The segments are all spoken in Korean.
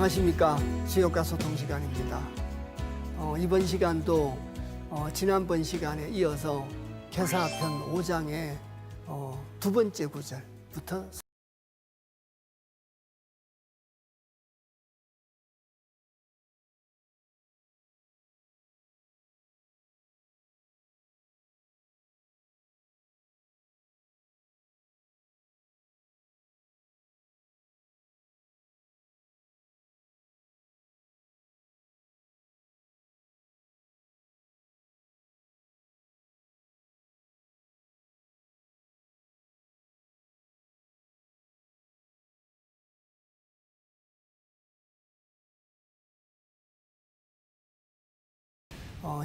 안녕하십니까. 지역과 소통 시간입니다. 이번 시간도 지난번 시간에 이어서 계사편 5장의 두 번째 구절부터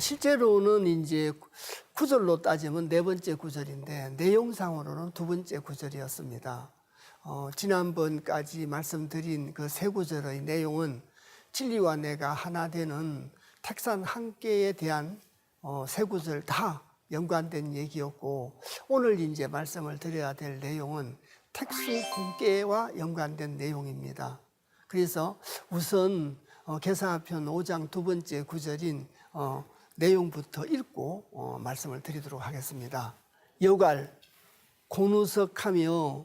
실제로는 이제 구절로 따지면 네 번째 구절인데 내용상으로는 두 번째 구절이었습니다. 지난번까지 말씀드린 그 세 구절의 내용은 진리와 내가 하나 되는 택산 함께에 대한 세 구절 다 연관된 얘기였고, 오늘 이제 말씀을 드려야 될 내용은 택수 공개와 연관된 내용입니다. 그래서 우선 계사편 5장 두 번째 구절인 내용부터 읽고 말씀을 드리도록 하겠습니다. 여갈 곤우석하며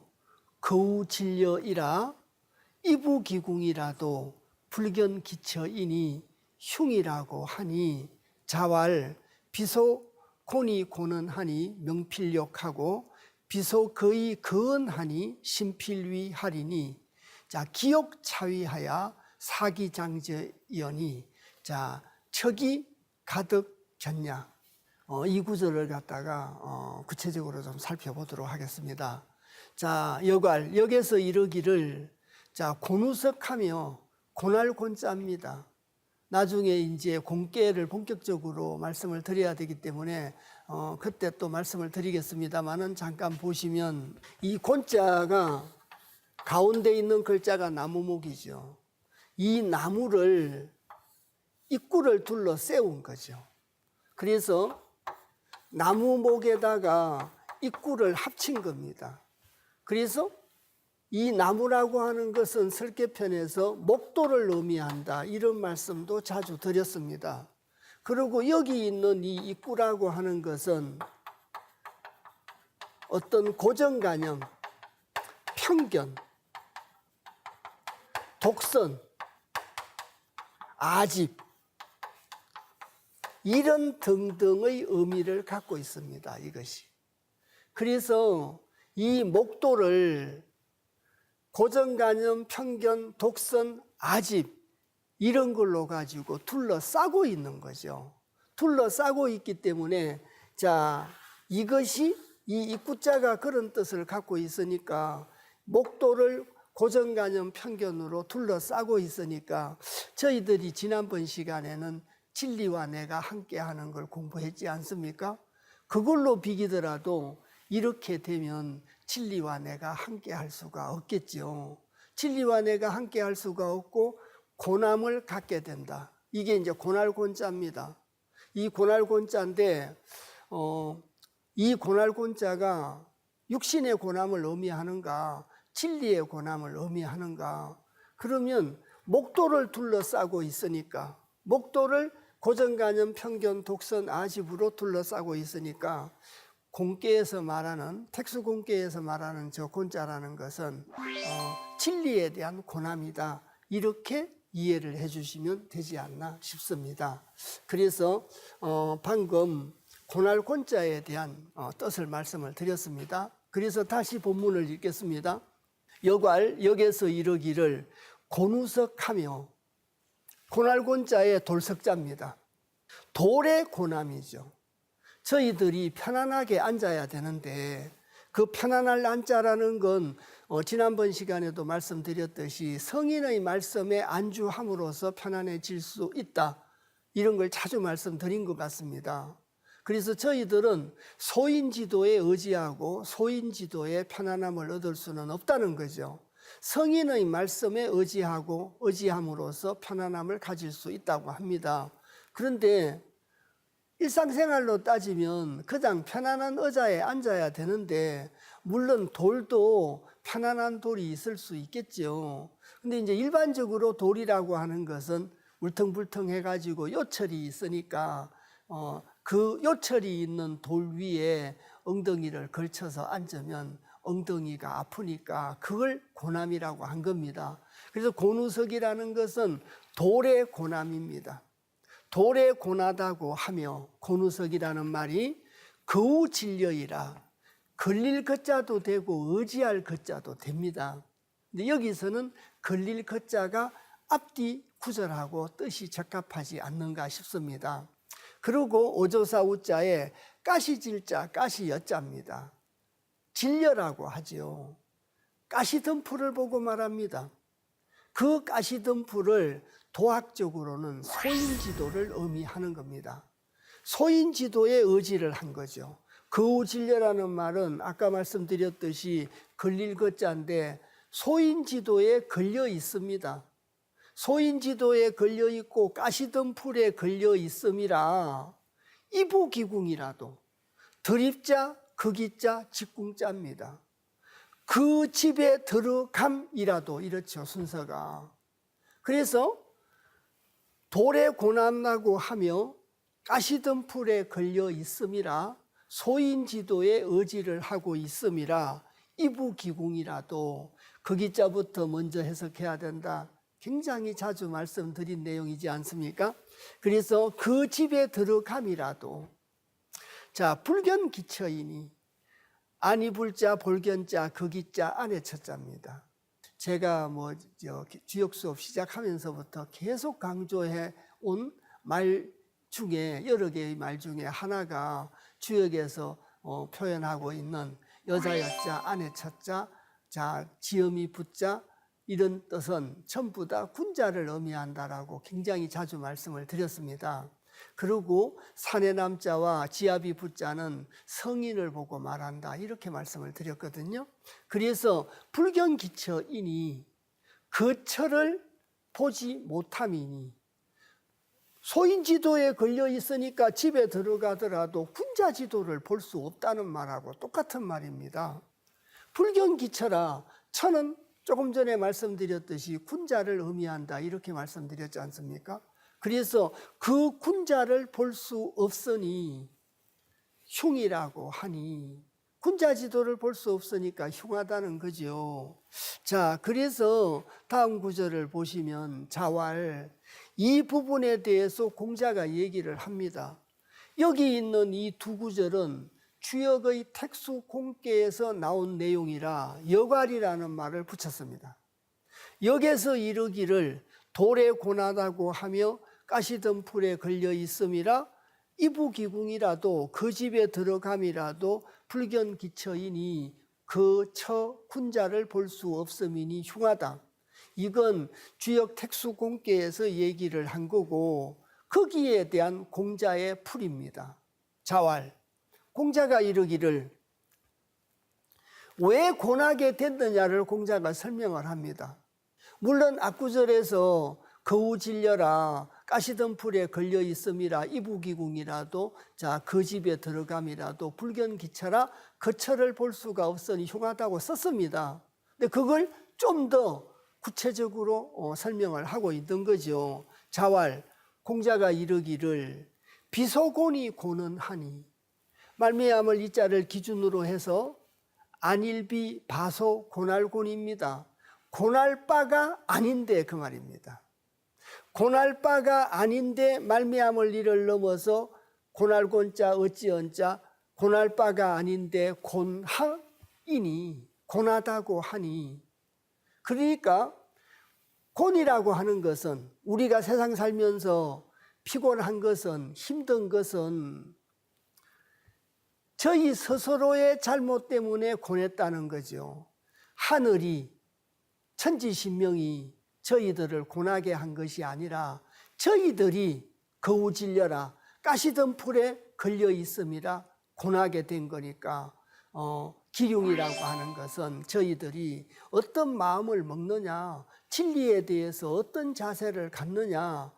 거우 진려이라 이부기궁이라도 불견기처이니 흉이라고 하니 자왈 비소 곤이 고는하니 명필력하고 비소 거의 거은하니 심필위하리니 자 기욕차위하야 사기장저이언니 자 척이 가득 졌냐. 이 구절을 갖다가 구체적으로 좀 살펴보도록 하겠습니다. 자, 여갈, 여기서 이르기를, 자, 곤우석하며 고날 곤자입니다. 나중에 이제 공개를 본격적으로 말씀을 드려야 되기 때문에 그때 또 말씀을 드리겠습니다만은 잠깐 보시면 이 곤자가 가운데 있는 글자가 나무목이죠. 이 나무를 입구를 둘러 세운 거죠. 그래서 나무목에다가 입구를 합친 겁니다. 그래서 이 나무라고 하는 것은 설계편에서 목도를 의미한다, 이런 말씀도 자주 드렸습니다. 그리고 여기 있는 이 입구라고 하는 것은 어떤 고정관념, 편견, 독선, 아집, 이런 등등의 의미를 갖고 있습니다. 이것이. 그래서 이 목도를 고정관념, 편견, 독선, 아집 이런 걸로 가지고 둘러싸고 있는 거죠. 둘러싸고 있기 때문에 자 이것이 이 입구자가 그런 뜻을 갖고 있으니까 목도를 고정관념, 편견으로 둘러싸고 있으니까 저희들이 지난번 시간에는 진리와 내가 함께하는 걸 공부했지 않습니까? 그걸로 비기더라도 이렇게 되면 진리와 내가 함께할 수가 없겠죠. 진리와 내가 함께할 수가 없고 고남을 갖게 된다. 이게 이제 고날곤자입니다. 이 고날곤자인데 이 고날곤자가 육신의 고남을 의미하는가, 진리의 고남을 의미하는가? 그러면 목도를 둘러싸고 있으니까, 목도를 고정관념, 편견, 독선, 아집으로 둘러싸고 있으니까 공계에서 말하는, 택수공계에서 말하는 저 곤자라는 것은 진리에 대한 고남이다, 이렇게 이해를 해주시면 되지 않나 싶습니다. 그래서 방금 고날 곤자에 대한 뜻을 말씀을 드렸습니다. 그래서 다시 본문을 읽겠습니다. 여갈, 여기서 이르기를 곤우석하며, 고날곤자의 돌석자입니다. 돌의 고남이죠. 저희들이 편안하게 앉아야 되는데 그 편안할 앉자라는 건 지난번 시간에도 말씀드렸듯이 성인의 말씀에 안주함으로써 편안해질 수 있다, 이런 걸 자주 말씀드린 것 같습니다. 그래서 저희들은 소인지도에 의지하고 소인지도에 편안함을 얻을 수는 없다는 거죠. 성인의 말씀에 의지하고 의지함으로써 편안함을 가질 수 있다고 합니다. 그런데 일상생활로 따지면 그냥 편안한 의자에 앉아야 되는데, 물론 돌도 편안한 돌이 있을 수 있겠죠. 근데 이제 일반적으로 돌이라고 하는 것은 울퉁불퉁해가지고 요철이 있으니까 그 요철이 있는 돌 위에 엉덩이를 걸쳐서 앉으면 엉덩이가 아프니까 그걸 고남이라고 한 겁니다. 그래서 곤우석이라는 것은 돌의 고남입니다. 돌에 고나다고 하며 곤우석이라는 말이 거우질려이라 걸릴 것자도 되고 의지할 것자도 됩니다. 근데 여기서는 걸릴 것자가 앞뒤 구절하고 뜻이 적합하지 않는가 싶습니다. 그리고 오조사 우자에 가시질자, 가시여자입니다. 질려라고 하죠. 가시덤불을 보고 말합니다. 그 가시덤불을 도학적으로는 소인지도를 의미하는 겁니다. 소인지도에 의지를 한 거죠. 거우질려라는 말은 아까 말씀드렸듯이 걸릴 것자인데 소인지도에 걸려 있습니다. 소인지도에 걸려 있고 가시덤불에 걸려 있음이라 이부기궁이라도 드립자, 극이자, 직궁자입니다. 그 집에 들어감이라도 이렇죠, 순서가. 그래서 돌에 고난다고 하며 가시덤불에 걸려 있음이라 소인지도에 의지를 하고 있음이라 이부기궁이라도 극이자부터 먼저 해석해야 된다. 굉장히 자주 말씀드린 내용이지 않습니까? 그래서 그 집에 들어감이라도 자 불견기처이니 아니불자, 볼견자, 극이자, 안에 첫자입니다. 제가 주역 수업 시작하면서부터 계속 강조해 온 말 중에 여러 개의 말 중에 하나가 주역에서 표현하고 있는 여자 여자, 안에 첫자, 자 지음이 붙자 이런 뜻은 전부 다 군자를 의미한다라고 굉장히 자주 말씀을 드렸습니다. 그리고 산의 남자와 지압이 붙자는 성인을 보고 말한다 이렇게 말씀을 드렸거든요. 그래서 불견기처이니 그 처를 보지 못함이니 소인지도에 걸려 있으니까 집에 들어가더라도 군자지도를 볼 수 없다는 말하고 똑같은 말입니다. 불견기처라 처는 조금 전에 말씀드렸듯이 군자를 의미한다 이렇게 말씀드렸지 않습니까? 그래서 그 군자를 볼 수 없으니 흉이라고 하니 군자 지도를 볼 수 없으니까 흉하다는 거죠. 자, 그래서 다음 구절을 보시면 자왈 이 부분에 대해서 공자가 얘기를 합니다. 여기 있는 이 두 구절은 주역의 택수 공계에서 나온 내용이라 여괄이라는 말을 붙였습니다. 역에서 이르기를 돌에 고나다고 하며 가시덤불에 걸려 있음이라 이부기궁이라도 그 집에 들어감이라도 불견기처이니 그 처 군자를 볼 수 없음이니 흉하다. 이건 주역 택수 공계에서 얘기를 한 거고 거기에 대한 공자의 풀입니다. 자왈 공자가 이르기를 왜 고나게 됐느냐를 공자가 설명을 합니다. 물론 앞구절에서 거우질려라 가시덤불에 걸려 있음이라 이부기궁이라도 자 그 집에 들어감이라도 불견기처라 그 처를 볼 수가 없으니 흉하다고 썼습니다. 근데 그걸 좀 더 구체적으로 설명을 하고 있던 거죠. 자왈 공자가 이르기를 비소곤이 고는하니 말미암을 이자를 기준으로 해서 안일비 바소 고날곤입니다. 고날 바가 아닌데 그 말입니다. 고날 바가 아닌데 말미암을 이를 넘어서 고날곤자 어찌언자 고날 바가 아닌데 곤하이니 고나다고 하니 그러니까 곤이라고 하는 것은 우리가 세상 살면서 피곤한 것은 힘든 것은 저희 스스로의 잘못 때문에 고냈다는 거죠. 하늘이 천지신명이 저희들을 고나게 한 것이 아니라 저희들이 거우질려라 가시덤불에 걸려 있음이라 고나게 된 거니까 기륭이라고 하는 것은 저희들이 어떤 마음을 먹느냐 진리에 대해서 어떤 자세를 갖느냐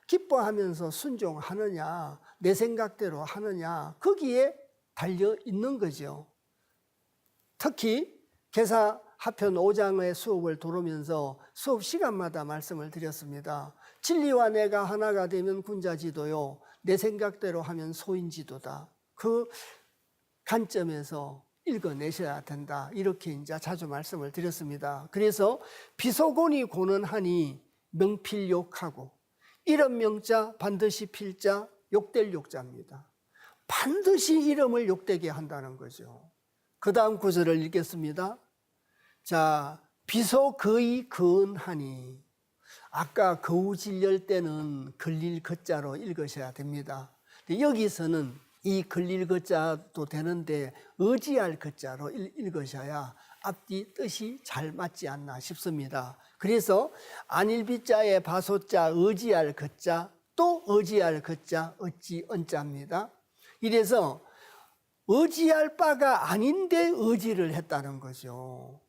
기뻐하면서 순종하느냐 내 생각대로 하느냐 거기에 달려 있는 거죠. 특히 개사 하편 5장의 수업을 들으면서 수업 시간마다 말씀을 드렸습니다. 진리와 내가 하나가 되면 군자지도요, 내 생각대로 하면 소인지도다. 그 관점에서 읽어내셔야 된다. 이렇게 이제 자주 말씀을 드렸습니다. 그래서 비소곤이 고는하니 명필욕하고, 이름 명자 반드시 필자 욕될 욕자입니다. 반드시 이름을 욕되게 한다는 거죠. 그 다음 구절을 읽겠습니다. 자, 비소 거의 거은하니, 아까 거우질열 때는 걸릴 거자로 읽으셔야 됩니다. 여기서는 이 걸릴 거자도 되는데 의지할 거자로 읽으셔야 앞뒤 뜻이 잘 맞지 않나 싶습니다. 그래서 안일비자의 바소자 의지할 거자, 또 의지할 거자 어찌 언자입니다. 이래서 의지할 바가 아닌데 의지를 했다는 거죠.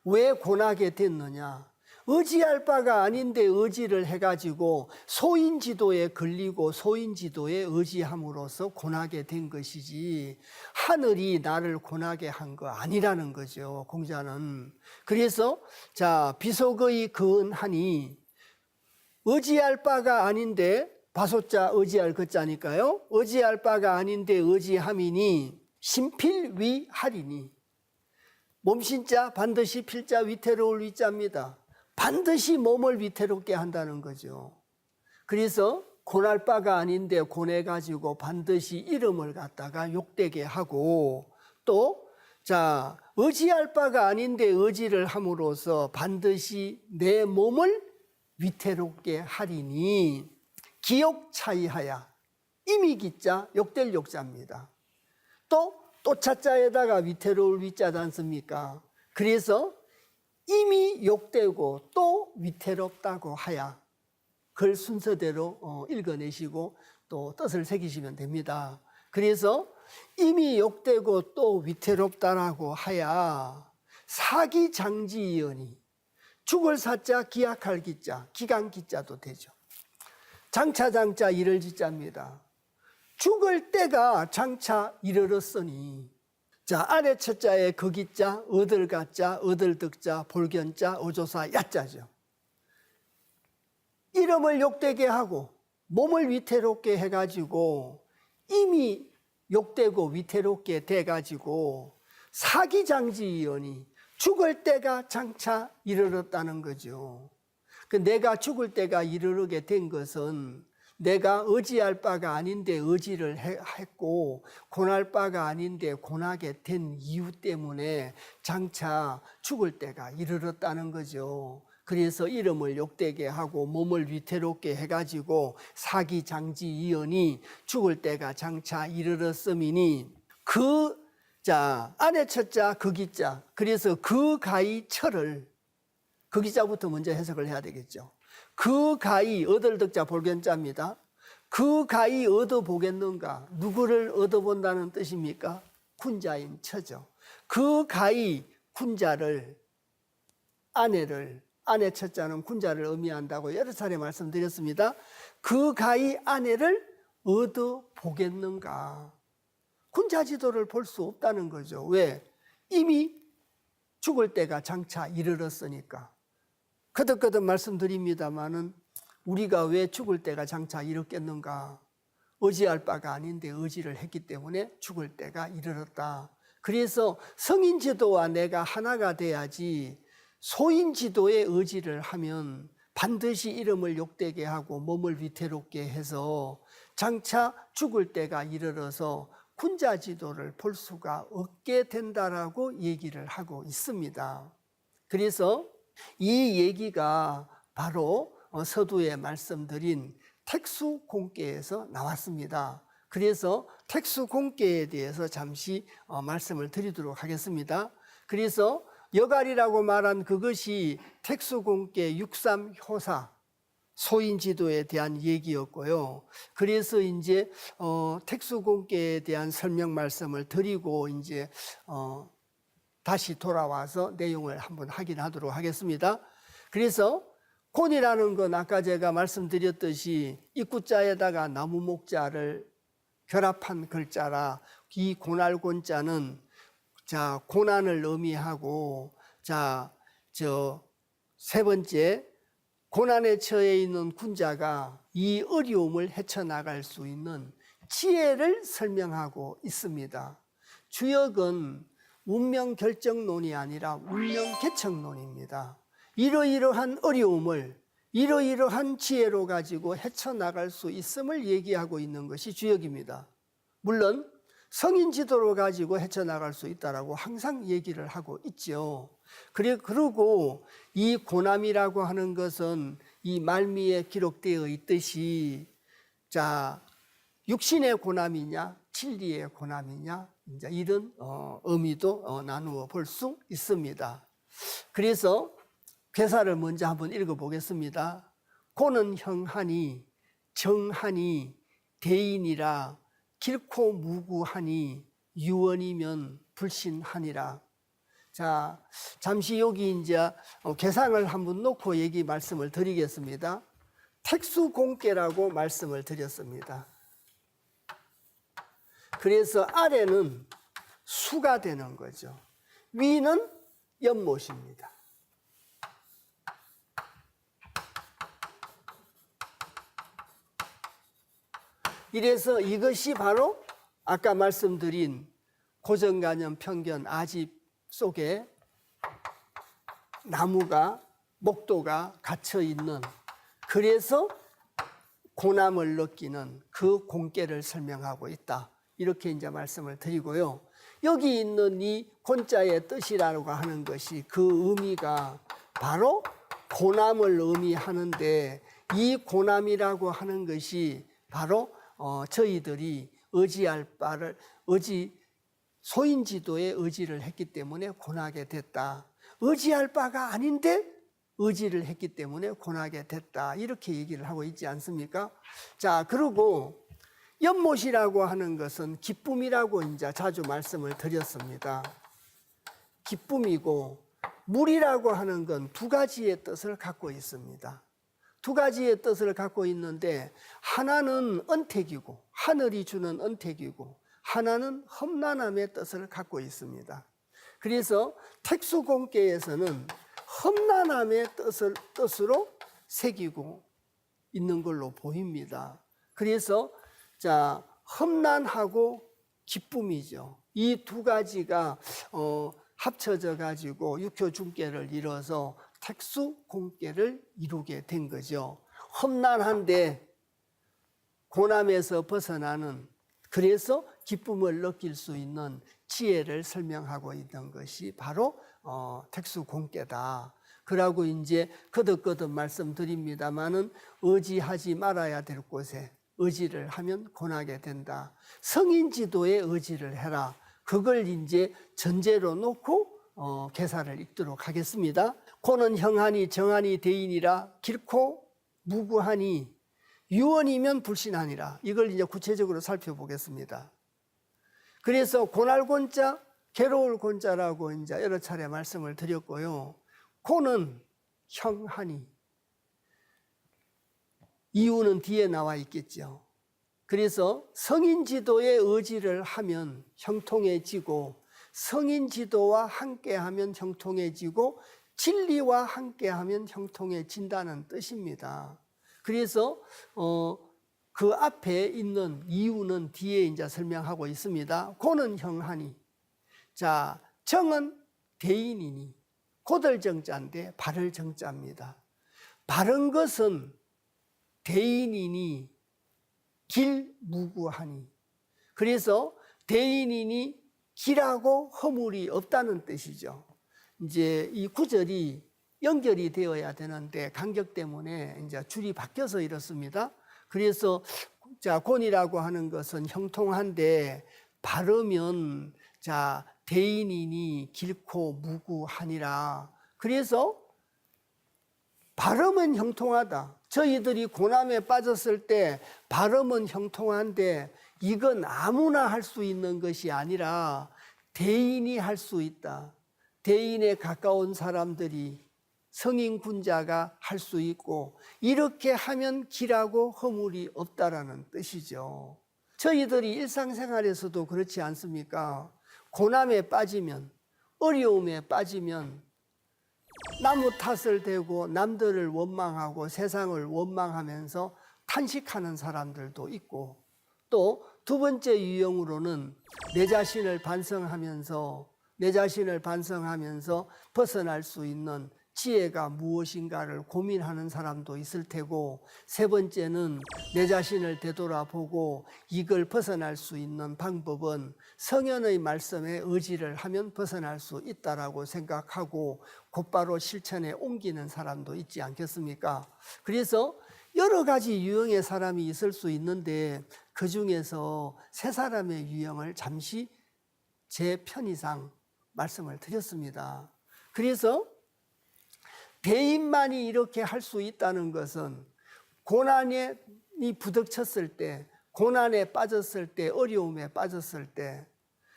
왜 고나게 됐느냐? 의지할 바가 아닌데 의지를 해가지고 소인지도에 걸리고 소인지도에 의지함으로써 고나게 된 것이지, 하늘이 나를 고나게 한 거 아니라는 거죠, 공자는. 그래서 자, 비속의 거은하니, 의지할 바가 아닌데, 바소자 의지할 것자니까요, 의지할 바가 아닌데 의지함이니 심필위하리니, 몸신자 반드시 필자 위태로울 위자입니다. 반드시 몸을 위태롭게 한다는 거죠. 그래서 고날 바가 아닌데 고내가지고 반드시 이름을 갖다가 욕되게 하고, 또 자, 의지할 바가 아닌데 의지를 함으로써 반드시 내 몸을 위태롭게 하리니, 기욕 차이하야, 이미 기자 욕될 욕자입니다. 또 차자에다가 위태로울 위자지 않습니까? 그래서 이미 욕되고 또 위태롭다고 하야, 글 순서대로 읽어내시고 또 뜻을 새기시면 됩니다. 그래서 이미 욕되고 또 위태롭다라고 하야, 사기장지이언이, 죽을 사자 기약할 기자, 기강 기자도 되죠. 장차 이를 지자입니다. 죽을 때가 장차 이르렀으니, 자, 아래 첫자에 거기자, 얻을가자, 얻을득자, 볼견자, 어조사, 야자죠. 이름을 욕되게 하고 몸을 위태롭게 해가지고 이미 욕되고 위태롭게 돼가지고 사기장지이언이, 죽을 때가 장차 이르렀다는 거죠. 내가 죽을 때가 이르르게 된 것은 내가 의지할 바가 아닌데 의지를 했고, 고날 바가 아닌데 고나게 된 이유 때문에 장차 죽을 때가 이르렀다는 거죠. 그래서 이름을 욕되게 하고 몸을 위태롭게 해가지고 사기장지이언이 죽을 때가 장차 이르렀음이니, 안에 첫자 거기자, 그래서 그 가히 철을, 거기자부터 먼저 해석을 해야 되겠죠. 그 가히, 얻을득자 볼견자입니다. 그 가히 얻어보겠는가? 누구를 얻어본다는 뜻입니까? 군자인 처죠. 그 가히 군자를, 아내를, 아내 첫자는 군자를 의미한다고 여러 차례 말씀드렸습니다. 그 가히 아내를 얻어보겠는가? 군자지도를 볼 수 없다는 거죠. 왜? 이미 죽을 때가 장차 이르렀으니까. 거듭 말씀드립니다마는 우리가 왜 죽을 때가 장차 이르겠는가? 의지할 바가 아닌데 의지를 했기 때문에 죽을 때가 이르렀다. 그래서 성인지도와 내가 하나가 돼야지, 소인지도에 의지를 하면 반드시 이름을 욕되게 하고 몸을 위태롭게 해서 장차 죽을 때가 이르러서 군자지도를 볼 수가 없게 된다라고 얘기를 하고 있습니다. 그래서 이 얘기가 바로 서두에 말씀드린 택수공계에서 나왔습니다. 그래서 택수공계에 대해서 잠시 말씀을 드리도록 하겠습니다. 그래서 여갈이라고 말한 그것이 택수공계 63효사, 소인지도에 대한 얘기였고요. 그래서 이제 택수공계에 대한 설명 말씀을 드리고 이제 다시 돌아와서 내용을 한번 확인하도록 하겠습니다. 그래서 곤이라는 건 아까 제가 말씀드렸듯이 입구자에다가 나무 목자를 결합한 글자라, 이 고날곤자는 자, 고난을 의미하고 자, 세 번째, 고난에 처해 있는 군자가 이 어려움을 헤쳐나갈 수 있는 지혜를 설명하고 있습니다. 주역은 운명 결정론이 아니라 운명 개척론입니다. 이러이러한 어려움을 이러이러한 지혜로 가지고 헤쳐나갈 수 있음을 얘기하고 있는 것이 주역입니다. 물론 성인 지도로 가지고 헤쳐나갈 수 있다라고 항상 얘기를 하고 있죠. 그리고 이 고난이라고 하는 것은 이 말미에 기록되어 있듯이 자, 육신의 고난이냐 진리의 고난이냐 이제 이런 의미도 나누어 볼 수 있습니다. 그래서 괴사를 먼저 한번 읽어보겠습니다. 고는 형하니 정하니 대인이라 길고 무구하니 유언이면 불신하니라. 자, 잠시 여기 이제 개상을 한번 놓고 말씀을 드리겠습니다. 택수공개라고 말씀을 드렸습니다. 그래서 아래는 수가 되는 거죠. 위는 연못입니다. 이래서 이것이 바로 아까 말씀드린 고정관념, 편견, 아집 속에 나무가, 목도가 갇혀 있는, 그래서 고난을 느끼는 그 공ቄ를 설명하고 있다. 이렇게 이제 말씀을 드리고요. 여기 있는 이 곤자의 뜻이라고 하는 것이 그 의미가 바로 고난을 의미하는데, 이 고난이라고 하는 것이 바로 저희들이 의지할 바를 소인지도에 의지를 했기 때문에 고나게 됐다. 의지할 바가 아닌데 의지를 했기 때문에 고나게 됐다. 이렇게 얘기를 하고 있지 않습니까? 자, 그리고 연못이라고 하는 것은 기쁨이라고 이제 자주 말씀을 드렸습니다. 기쁨이고, 물이라고 하는 건 두 가지의 뜻을 갖고 있습니다. 두 가지의 뜻을 갖고 있는데, 하나는 언택이고 하늘이 주는 언택이고, 하나는 험난함의 뜻을 갖고 있습니다. 그래서 택수공개에서는 험난함의 뜻으로 새기고 있는 걸로 보입니다. 그래서 자, 험난하고 기쁨이죠. 이 두 가지가 합쳐져 가지고 육효중개를 이뤄서 택수공개를 이루게 된 거죠. 험난한데 고난에서 벗어나는, 그래서 기쁨을 느낄 수 있는 지혜를 설명하고 있는 것이 바로 택수공개다. 그러고 이제 거듭거듭 말씀드립니다마는 의지하지 말아야 될 곳에 의지를 하면 고나게 된다. 성인지도에 의지를 해라. 그걸 이제 전제로 놓고 개사를 읽도록 하겠습니다. 고는 형하니 정하니 대인이라 길고 무구하니 유언이면 불신하니라. 이걸 이제 구체적으로 살펴보겠습니다. 그래서 고날 곤자, 괴로울 곤자라고 이제 여러 차례 말씀을 드렸고요. 고는 형하니, 이유는 뒤에 나와 있겠죠. 그래서 성인지도에 의지를 하면 형통해지고, 성인지도와 함께하면 형통해지고, 진리와 함께하면 형통해진다는 뜻입니다. 그래서 그 앞에 있는 이유는 뒤에 이제 설명하고 있습니다. 고는 형하니, 자, 정은 대인이니, 고들 정자인데 바를 정자입니다. 바른 것은 대인이니 길무구하니, 그래서 대인이니 길하고 허물이 없다는 뜻이죠. 이제 이 구절이 연결이 되어야 되는데 간격 때문에 이제 줄이 바뀌어서 이렇습니다. 그래서 자, 곤이라고 하는 것은 형통한데 바르면 자, 대인이니 길고 무구하니라. 그래서 바르면 형통하다. 저희들이 고난에 빠졌을 때 바르면 형통한데 이건 아무나 할 수 있는 것이 아니라 대인이 할 수 있다. 대인에 가까운 사람들이, 성인 군자가 할 수 있고, 이렇게 하면 길하고 허물이 없다라는 뜻이죠. 저희들이 일상생활에서도 그렇지 않습니까? 고난에 빠지면, 어려움에 빠지면 나무 탓을 대고 남들을 원망하고 세상을 원망하면서 탄식하는 사람들도 있고, 또 두 번째 유형으로는 내 자신을 반성하면서 벗어날 수 있는 지혜가 무엇인가를 고민하는 사람도 있을 테고, 세 번째는 내 자신을 되돌아보고 이걸 벗어날 수 있는 방법은 성현의 말씀에 의지를 하면 벗어날 수 있다라고 생각하고 곧바로 실천에 옮기는 사람도 있지 않겠습니까? 그래서 여러 가지 유형의 사람이 있을 수 있는데, 그 중에서 세 사람의 유형을 잠시 제 편의상 말씀을 드렸습니다. 그래서 대인만이 이렇게 할 수 있다는 것은 고난이 부닥쳤을 때, 고난에 빠졌을 때, 어려움에 빠졌을 때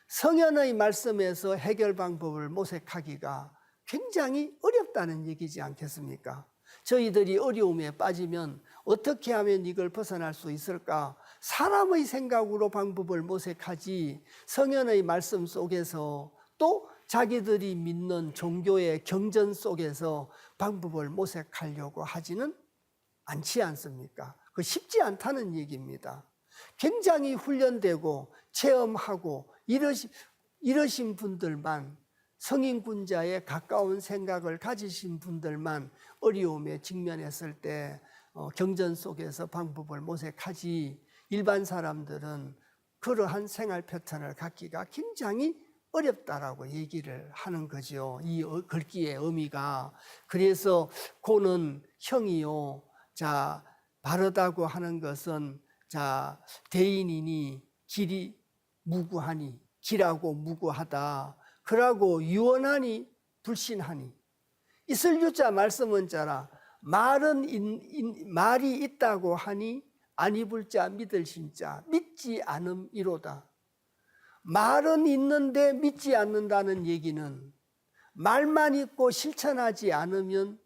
성현의 말씀에서 해결 방법을 모색하기가 굉장히 어렵다는 얘기지 않겠습니까? 저희들이 어려움에 빠지면 어떻게 하면 이걸 벗어날 수 있을까? 사람의 생각으로 방법을 모색하지, 성현의 말씀 속에서 또 자기들이 믿는 종교의 경전 속에서 방법을 모색하려고 하지는 않지 않습니까? 그 쉽지 않다는 얘기입니다. 굉장히 훈련되고 체험하고 이러신 분들만, 성인군자에 가까운 생각을 가지신 분들만 어려움에 직면했을 때 경전 속에서 방법을 모색하지, 일반 사람들은 그러한 생활 패턴을 갖기가 굉장히 어렵다라고 얘기를 하는 거죠. 이 글귀의 의미가. 그래서 고는 형이요. 자, 바르다고 하는 것은 자, 대인이니 길이 무구하니, 길하고 무구하다. 그러고 유언하니 불신하니. 있을 유자 말씀은 자라. 말이 있다고 하니 안 입을 자 믿을 신자 믿지 않음이로다. 말은 있는데 믿지 않는다는 얘기는 말만 있고 실천하지 않으면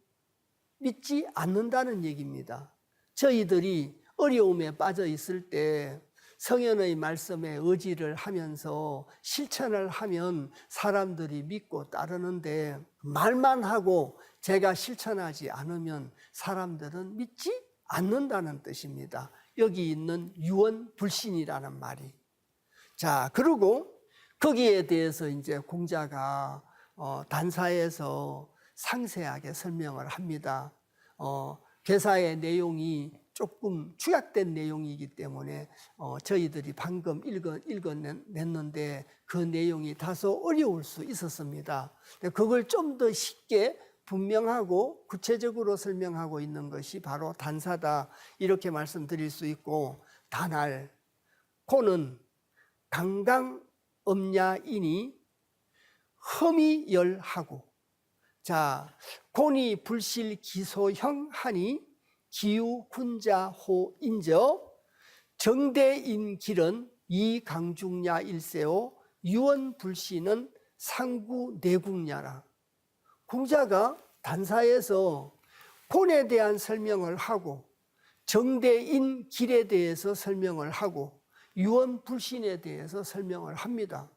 믿지 않는다는 얘기입니다. 저희들이 어려움에 빠져 있을 때 성현의 말씀에 의지를 하면서 실천을 하면 사람들이 믿고 따르는데, 말만 하고 제가 실천하지 않으면 사람들은 믿지 않는다는 뜻입니다. 여기 있는 유언불신이라는 말이. 자, 그리고 거기에 대해서 이제 공자가 단사에서 상세하게 설명을 합니다. 괴사의 내용이 조금 축약된 내용이기 때문에 저희들이 방금 읽어냈는데 그 내용이 다소 어려울 수 있었습니다. 그걸 좀 더 쉽게 분명하고 구체적으로 설명하고 있는 것이 바로 단사다, 이렇게 말씀드릴 수 있고, 단할, 고는 강강엄야이니 흠이 열하고, 자, 곤이 불실 기소형 하니 기우군자 호인저 정대인 길은 이강중야 일세오 유언불신은 상구내국야라. 공자가 단사에서 곤에 대한 설명을 하고 정대인 길에 대해서 설명을 하고 유언불신에 대해서 설명을 합니다.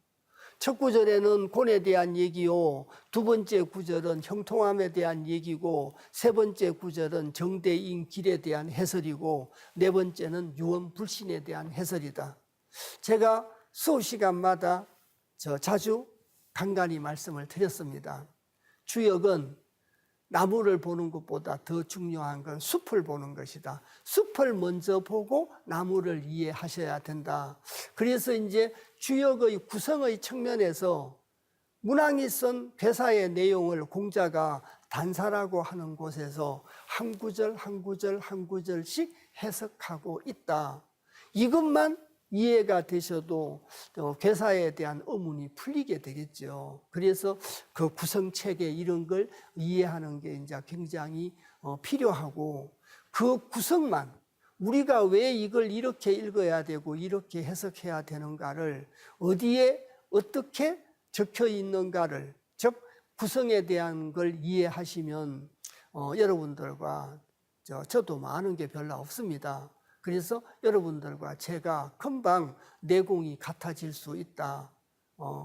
첫 구절에는 곤에 대한 얘기요, 두 번째 구절은 형통함에 대한 얘기고, 세 번째 구절은 정대인 길에 대한 해설이고, 네 번째는 유언불신에 대한 해설이다. 제가 수업 시간마다 자주 간간히 말씀을 드렸습니다. 주역은 나무를 보는 것보다 더 중요한 건 숲을 보는 것이다. 숲을 먼저 보고 나무를 이해하셔야 된다. 그래서 이제 주역의 구성의 측면에서 문왕이 쓴 괴사의 내용을 공자가 단사라고 하는 곳에서 한 구절 한 구절 한 구절씩 해석하고 있다. 이것만 이해가 되셔도 괴사에 대한 의문이 풀리게 되겠죠. 그래서 그 구성체계 이런 걸 이해하는 게 이제 굉장히 필요하고, 그 구성만, 우리가 왜 이걸 이렇게 읽어야 되고 이렇게 해석해야 되는가를, 어디에 어떻게 적혀 있는가를, 즉 구성에 대한 걸 이해하시면 여러분들과 저도 많은 게 별로 없습니다. 그래서 여러분들과 제가 금방 내공이 같아질 수 있다.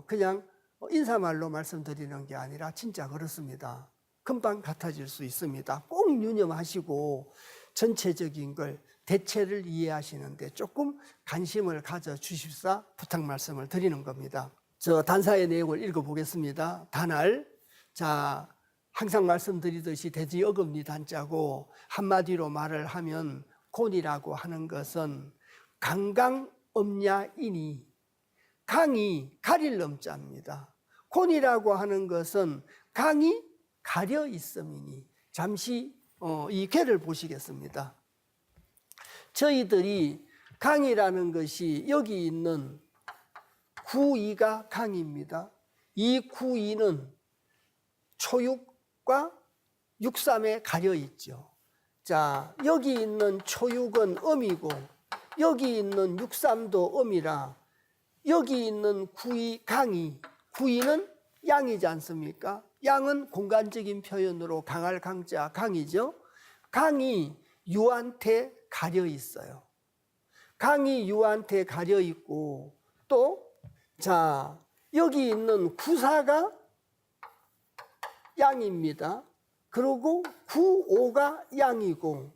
그냥 인사말로 말씀드리는 게 아니라 진짜 그렇습니다. 금방 같아질 수 있습니다. 꼭 유념하시고 전체적인 걸 대체를 이해하시는데 조금 관심을 가져주십사 부탁 말씀을 드리는 겁니다. 저 단사의 내용을 읽어보겠습니다. 단알. 자, 항상 말씀드리듯이 대지 어금니 단자고 한마디로 말을 하면 곤이라고 하는 것은 강강엄야이니, 강이 가릴 엄자입니다. 곤이라고 하는 것은 강이 가려 있음이니. 잠시 이 괴를 보시겠습니다. 저희들이 강이라는 것이 여기 있는 구이가 강입니다. 이 구이는 초육과 육삼에 가려 있죠. 자, 여기 있는 초육은 음이고 여기 있는 육삼도 음이라 여기 있는 구이 강이, 구이는 양이지 않습니까? 양은 공간적인 표현으로 강할 강자 강이죠. 강이 유한테 가려 있어요. 강이 유한테 가려 있고 또 자, 여기 있는 구사가 양입니다. 그리고 구오가 양이고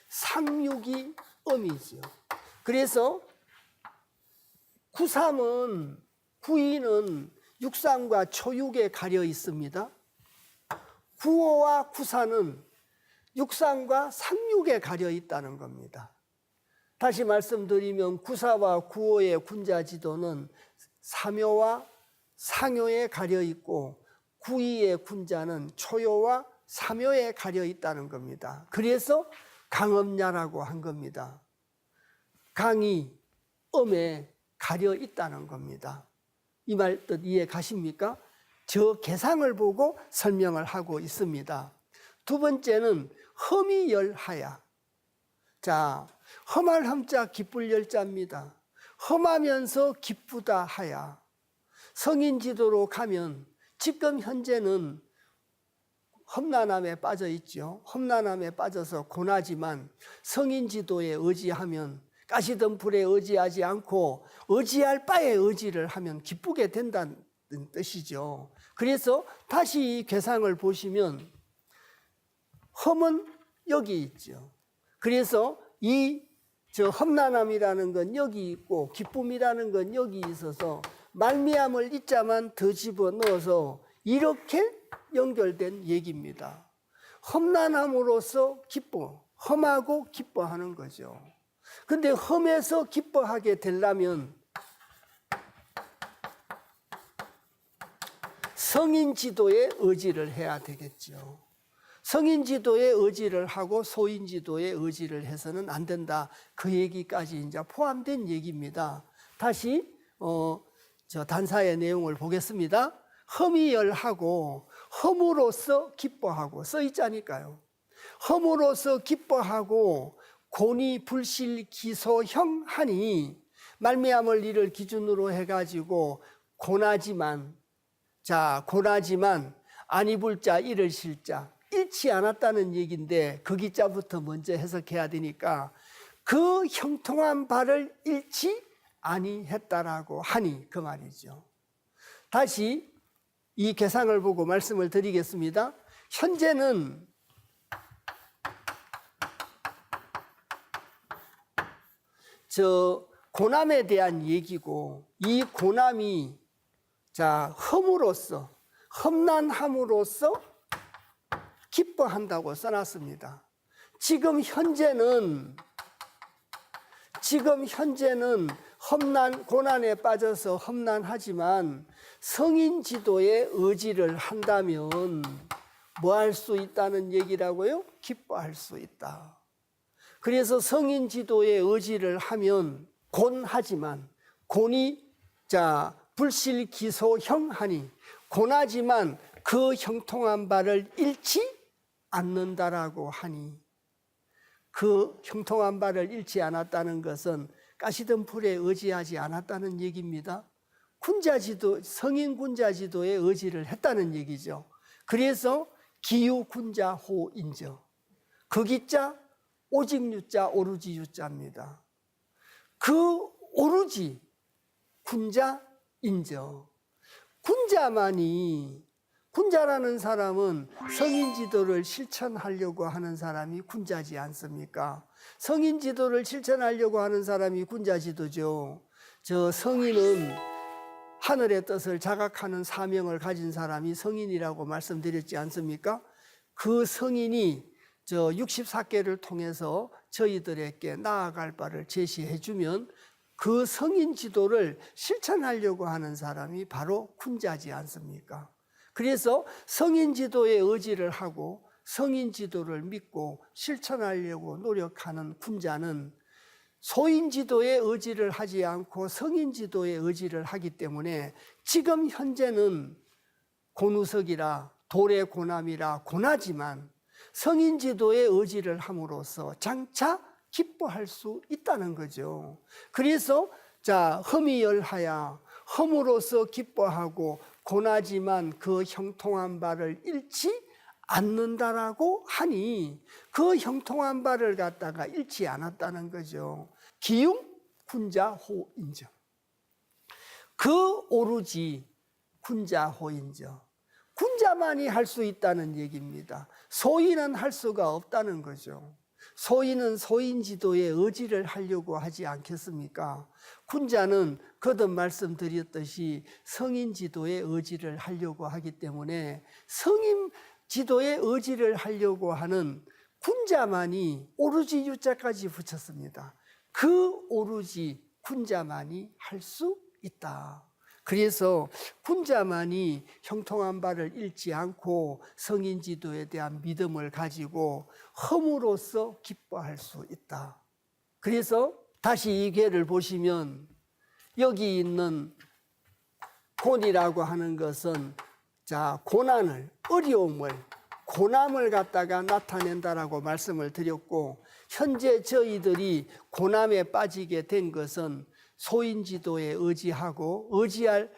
상육이 음이죠. 그래서 구삼은 구이는 육삼과 초육에 가려 있습니다. 구오와 구사는 육삼과 상육에 가려 있다는 겁니다. 다시 말씀드리면 구사와 구오의 군자지도는 사묘와 상묘에 가려 있고 구이의 군자는 초요와 사묘에 가려 있다는 겁니다. 그래서 강엄야라고 한 겁니다. 강이 음에 가려 있다는 겁니다. 이 말 뜻 이해 가십니까? 저 개상을 보고 설명을 하고 있습니다. 두 번째는 험이 열하야. 자, 험할 험자 기쁠 열자입니다. 험하면서 기쁘다 하야. 성인지도로 가면 지금 현재는 험난함에 빠져 있죠. 험난함에 빠져서 고나지만 성인지도에 의지하면 가시덤불에 의지하지 않고 의지할 바에 의지를 하면 기쁘게 된다는 뜻이죠. 그래서 다시 이 괴상을 보시면 험은 여기 있죠. 그래서 저 험난함이라는 건 여기 있고 기쁨이라는 건 여기 있어서 말미암을 이자만 더 집어넣어서 이렇게 연결된 얘기입니다. 험난함으로써 기뻐, 험하고 기뻐하는 거죠. 근데 험해서 기뻐하게 되려면 성인지도에 의지를 해야 되겠죠. 성인지도에 의지를 하고 소인지도에 의지를 해서는 안 된다. 그 얘기까지 이제 포함된 얘기입니다. 다시 저 단사의 내용을 보겠습니다. 험이 열하고 험으로써 기뻐하고 써 있자니까요. 험으로써 기뻐하고 곤이 불실 기소형 하니 말미암을 이를 기준으로 해가지고 고나지만 아니 불자 이를 실자 잃지 않았다는 얘기인데 그 기자부터 먼저 해석해야 되니까 그 형통한 바를 잃지 아니했다라고 하니 그 말이죠. 다시 이 계상을 보고 말씀을 드리겠습니다. 현재는 저 고남에 대한 얘기고 이 고남이 험으로써 험난함으로써 기뻐한다고 써놨습니다. 지금 현재는 고난에 빠져서 험난하지만 성인지도에 의지를 한다면 뭐 할 수 있다는 얘기라고요? 기뻐할 수 있다. 그래서 성인지도에 의지를 하면 곤하지만 곤이 불실기소형하니 고나지만 그 형통한 바를 잃지 않는다라고 하니 그 형통한 바를 잃지 않았다는 것은 가시덤불에 의지하지 않았다는 얘기입니다. 군자지도, 성인 군자지도에 의지를 했다는 얘기죠. 그래서 기유군자호인저. 그 기자 오직 유자 오루지 유자입니다. 그 오루지 군자인저. 군자라는 사람은 성인 지도를 실천하려고 하는 사람이 군자지 않습니까? 성인 지도를 실천하려고 하는 사람이 군자 지도죠. 저 성인은 하늘의 뜻을 자각하는 사명을 가진 사람이 성인이라고 말씀드렸지 않습니까? 그 성인이 저 64개를 통해서 저희들에게 나아갈 바를 제시해 주면 그 성인 지도를 실천하려고 하는 사람이 바로 군자지 않습니까? 그래서 성인 지도에 의지를 하고 성인 지도를 믿고 실천하려고 노력하는 군자는 소인 지도에 의지를 하지 않고 성인 지도에 의지를 하기 때문에 지금 현재는 곤우석이라 돌의 고남이라 고나지만 성인 지도에 의지를 함으로써 장차 기뻐할 수 있다는 거죠. 그래서 자, 험이 열하야 험으로써 기뻐하고 고나지만 그 형통한 바를 잃지 않는다라고 하니 그 형통한 바를 갖다가 잃지 않았다는 거죠. 기움 군자호인저. 그 오로지 군자호인저. 군자만이 할 수 있다는 얘기입니다. 소인은 할 수가 없다는 거죠. 소인은 소인 지도에 의지를 하려고 하지 않겠습니까? 군자는 거듭 말씀드렸듯이 성인 지도에 의지를 하려고 하기 때문에 성인 지도에 의지를 하려고 하는 군자만이 오로지 유자까지 붙였습니다. 그 오로지 군자만이 할 수 있다. 그래서 군자만이 형통한 바를 잃지 않고 성인 지도에 대한 믿음을 가지고 험으로써 기뻐할 수 있다. 그래서 다시 이 괴를 보시면 여기 있는 곤이라고 하는 것은 자, 고난을, 어려움을, 고난을 갖다가 나타낸다라고 말씀을 드렸고, 현재 저희들이 고난에 빠지게 된 것은 소인 지도에 의지하고 의지할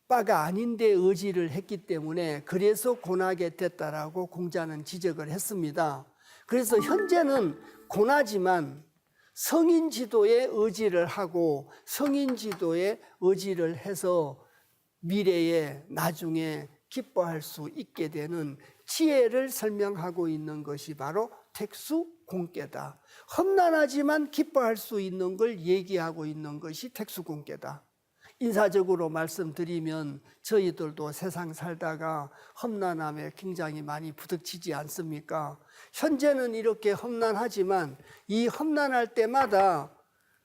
바가 아닌데 의지를 했기 때문에 그래서 고나게 됐다라고 공자는 지적을 했습니다. 그래서 현재는 고나지만 성인 지도에 의지를 하고 성인 지도에 의지를 해서 미래에 나중에 기뻐할 수 있게 되는 지혜를 설명하고 있는 것이 바로 택수공께다. 험난하지만 기뻐할 수 있는 걸 얘기하고 있는 것이 택수공께다. 인사적으로 말씀드리면 저희들도 세상 살다가 험난함에 굉장히 많이 부닥치지 않습니까? 현재는 이렇게 험난하지만 이 험난할 때마다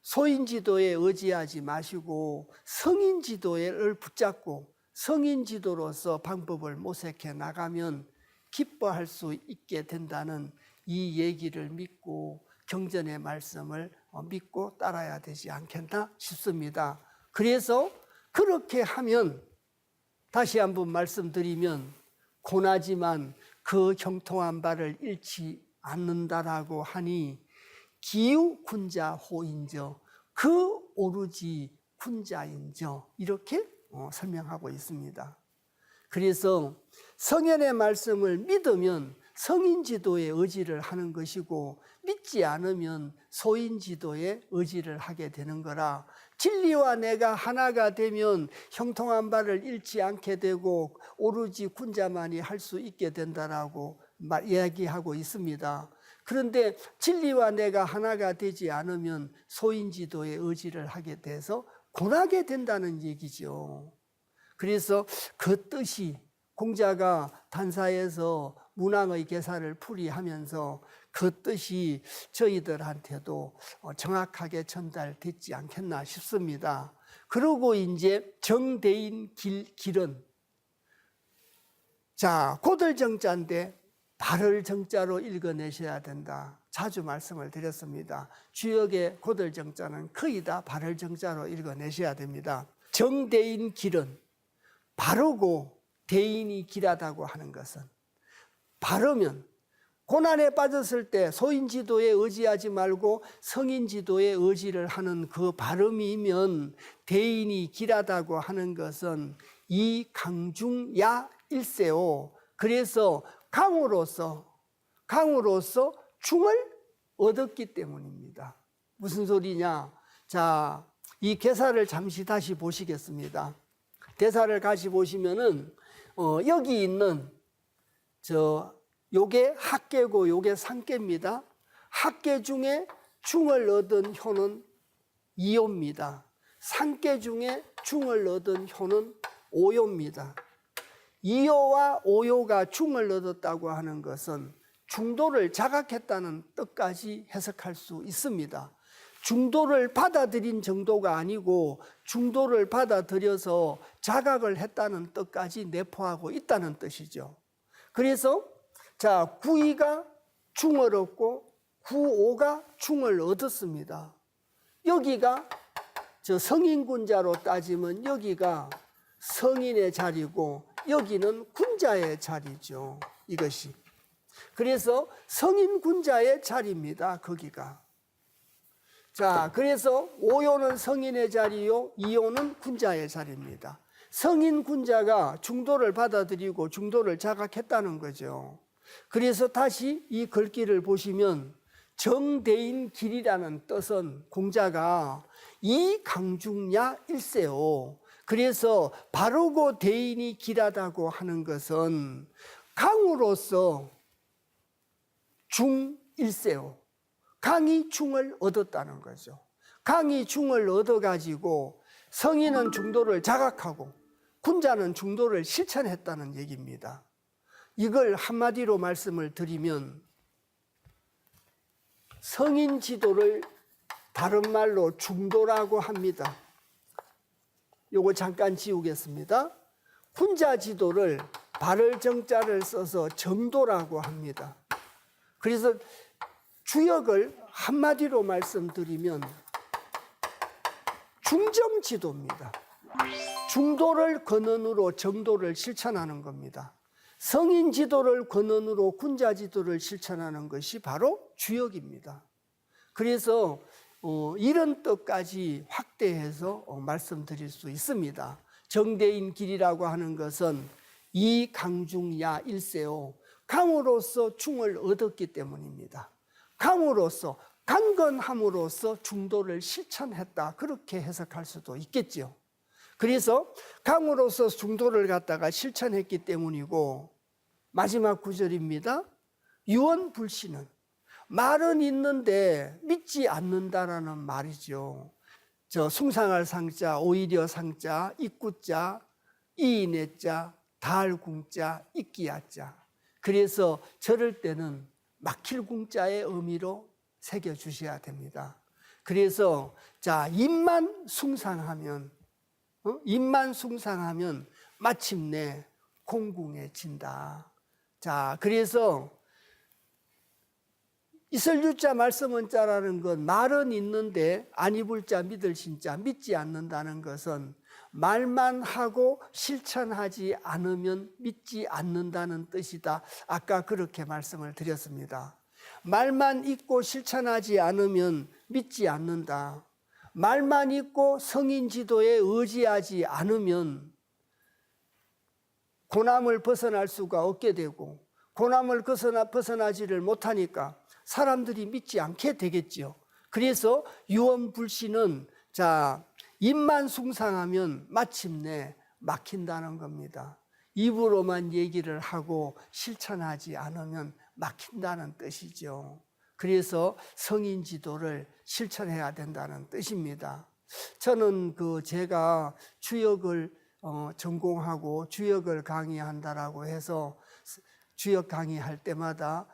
소인지도에 의지하지 마시고 성인지도를 붙잡고 성인지도로서 방법을 모색해 나가면 기뻐할 수 있게 된다는 이 얘기를 믿고 경전의 말씀을 믿고 따라야 되지 않겠나 싶습니다. 그래서 그렇게 하면 다시 한번 말씀드리면 고나지만 그 형통한 바를 잃지 않는다라고 하니 기우 군자 호인저 그 오로지 군자인저 이렇게 설명하고 있습니다. 그래서 성현의 말씀을 믿으면 성인지도에 의지를 하는 것이고 믿지 않으면 소인지도에 의지를 하게 되는 거라 진리와 내가 하나가 되면 형통한 바를 잃지 않게 되고 오로지 군자만이 할 수 있게 된다라고 이야기하고 있습니다. 그런데 진리와 내가 하나가 되지 않으면 소인지도에 의지를 하게 돼서 고나게 된다는 얘기죠. 그래서 그 뜻이 공자가 단사에서 문왕의 계사를 풀이하면서 그 뜻이 저희들한테도 정확하게 전달됐지 않겠나 싶습니다. 그리고 이제 정대인 길은 자 고들 정자인데 발을 정자로 읽어내셔야 된다. 자주 말씀을 드렸습니다. 주역의 고들 정자는 거의 다 발을 정자로 읽어내셔야 됩니다. 정대인 길은 바르고 대인이 길하다고 하는 것은 바르면 고난에 빠졌을 때 소인지도에 의지하지 말고 성인지도에 의지를 하는 그 바름이면 대인이 길하다고 하는 것은 이 강중야 일세오. 그래서 강으로서 중을 얻었기 때문입니다. 무슨 소리냐? 자, 이 개사를 잠시 다시 보시겠습니다. 대사를 같이 보시면은 여기 있는 요게 합계고 요게 상계입니다. 합계 중에 중을 얻은 효는 이효입니다. 상계 중에 중을 얻은 효는 오효입니다. 이효와 오효가 중을 얻었다고 하는 것은 중도를 자각했다는 뜻까지 해석할 수 있습니다. 중도를 받아들인 정도가 아니고 중도를 받아들여서 자각을 했다는 뜻까지 내포하고 있다는 뜻이죠. 그래서 자, 구이가 중을 얻고 구오가 중을 얻었습니다. 여기가 성인군자로 따지면 여기가 성인의 자리고 여기는 군자의 자리죠. 이것이. 그래서 성인군자의 자리입니다. 거기가. 자, 그래서 오요는 성인의 자리요, 이요는 군자의 자리입니다. 성인 군자가 중도를 받아들이고 중도를 자각했다는 거죠. 그래서 다시 이 글귀를 보시면 정대인 길이라는 뜻은 공자가 이 강중야 일세요. 그래서 바르고 대인이 길하다고 하는 것은 강으로서 중일세요. 강이 중을 얻었다는 거죠. 강이 중을 얻어가지고 성인은 중도를 자각하고 군자는 중도를 실천했다는 얘기입니다. 이걸 한마디로 말씀을 드리면 성인 지도를 다른 말로 중도라고 합니다. 요거 잠깐 지우겠습니다. 군자 지도를 발을 정자를 써서 정도라고 합니다. 그래서 주역을 한마디로 말씀드리면 중정지도입니다. 중도를 근원으로 정도를 실천하는 겁니다. 성인 지도를 근원으로 군자 지도를 실천하는 것이 바로 주역입니다. 그래서 이런 뜻까지 확대해서 말씀드릴 수 있습니다. 정대인 길이라고 하는 것은 이 강중야 일세요. 강으로서 중을 얻었기 때문입니다. 강으로서 강건함으로써 중도를 실천했다. 그렇게 해석할 수도 있겠지요. 그래서 강으로서 중도를 갖다가 실천했기 때문이고 마지막 구절입니다. 유언불신은 말은 있는데 믿지 않는다라는 말이죠. 숭상할 상자, 오히려 상자, 입구자, 이인의자, 달궁자, 입기야자. 그래서 저럴 때는 막힐 궁자의 의미로 새겨주셔야 됩니다. 그래서 자, 입만 숭상하면 마침내 공궁해진다. 자, 그래서 이설유자 말씀은자라는 건 말은 있는데 안 입을 자 믿을 신자 믿지 않는다는 것은 말만 하고 실천하지 않으면 믿지 않는다는 뜻이다. 아까 그렇게 말씀을 드렸습니다. 말만 있고 실천하지 않으면 믿지 않는다. 말만 있고 성인 지도에 의지하지 않으면 고남을 벗어날 수가 없게 되고 고남을 벗어나지를 못하니까 사람들이 믿지 않게 되겠지요. 그래서 유언불신은 자, 입만 숭상하면 마침내 막힌다는 겁니다. 입으로만 얘기를 하고 실천하지 않으면 막힌다는 뜻이죠. 그래서 성인 지도를 실천해야 된다는 뜻입니다. 저는 제가 주역을 전공하고 주역을 강의한다라고 해서 주역 강의할 때마다